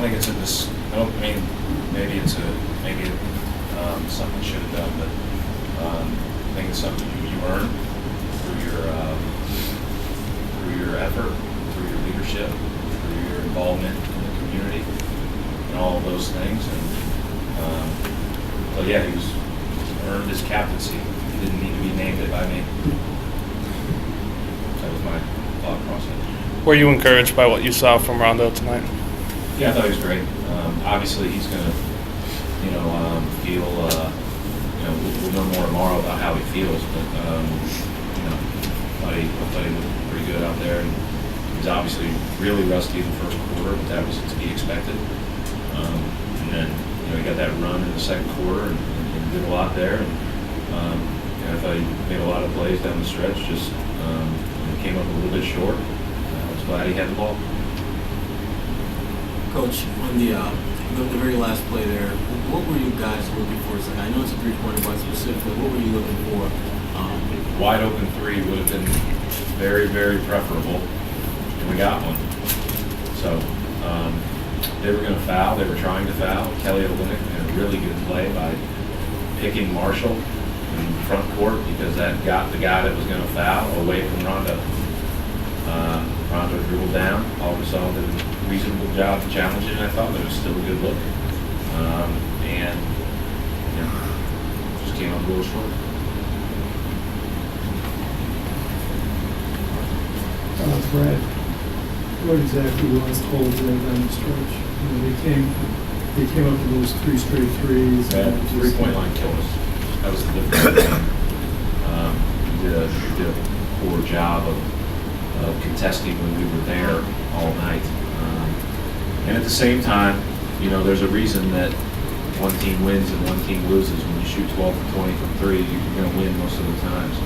think it's I don't mean maybe it's something you should have done, but I think it's something you earn through your effort, through your leadership, through your involvement in the community, and all of those things. And but yeah, he earned his captaincy. He didn't need to be named it by me. That was my thought process. Were you encouraged by what you saw from Rondo tonight? Yeah, I thought he was great. Obviously, he's going to, feel. We'll know more tomorrow about how he feels. But I thought he looked pretty good out there. And he was obviously really rusty in the first quarter, but that was to be expected. And then he got that run in the second quarter and did a lot there. And I thought he made a lot of plays down the stretch. Just came up a little bit short. I was glad he had the ball. Coach, on the very last play there, what were you guys looking for? I know it's a three-pointer, but specifically, what were you looking for? Wide open three would have been very, very preferable, and we got one. So they were going to foul. They were trying to foul. Kelly Olynyk made a really good play by picking Marshall in front court because that got the guy that was going to foul away from Rondo. Rondo dribbled down. All of a sudden, did a reasonable job of challenging. I thought it was still a good look, and just came up a little short. Brad, what exactly was the hold there down the stretch? They came up with those three straight threes. That three-point line killed us. That was the difference. He did a poor job of contesting when we were there all night. And at the same time, there's a reason that one team wins and one team loses. When you shoot 12 for 20 from three, you're going to win most of the times.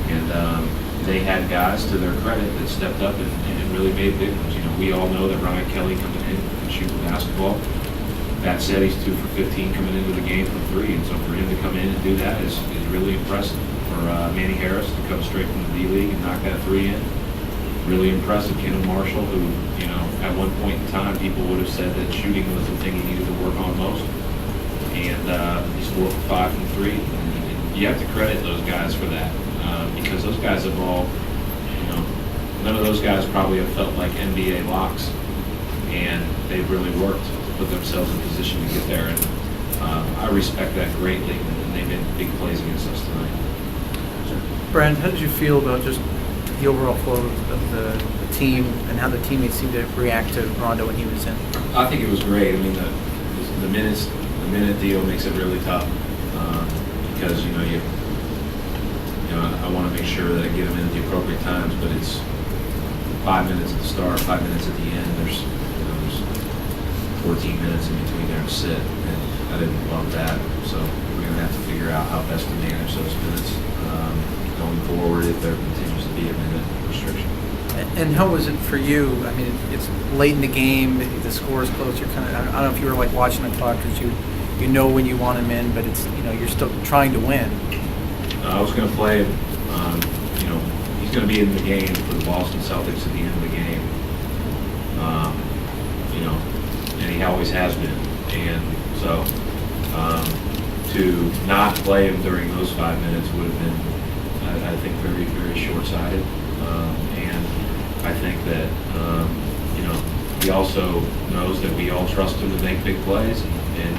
And they had guys, to their credit, that stepped up and really made big ones. We all know that Ryan Kelly coming in can shoot the basketball. That said, he's 2 for 15 coming into the game from three, and so for him to come in and do that is really impressive. For Manny Harris to come straight from the D-League and knock that three in, really impressive. Kendall Marshall, who, at one point in time, people would have said that shooting was the thing he needed to work on most. And he's 4 for 5 from three. And you have to credit those guys for that because those guys have all, none of those guys probably have felt like NBA locks. And they've really worked to put themselves in position to get there. And I respect that greatly. And they made big plays against us tonight. Brad, how did you feel about just the overall flow of the team and how the teammates seemed to react to Rondo when he was in? I think it was great. I mean, the minute deal makes it really tough because I want to make sure that I get them in at the appropriate times. But it's 5 minutes at the start, 5 minutes at the end. There's 14 minutes in between there to sit, and I didn't love that. So we're going to have to figure out how best to manage those minutes going forward if there continues to be a minute restriction. And how was it for you? I mean, it's late in the game, the score is close. You're kind of, I don't know if you were like watching the clock because you know when you want him in, but it's you're still trying to win. I was going to play. He's going to be in the game for the Boston Celtics at the end of the game. And he always has been. And so to not play him during those 5 minutes would have been, I think, very, very short-sighted. And I think that, he also knows that we all trust him to make big plays. And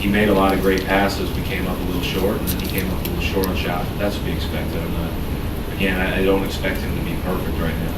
he made a lot of great passes. We came up a little short, and then he came up a little short on shots. That's to be expected. I don't expect him to be perfect right now.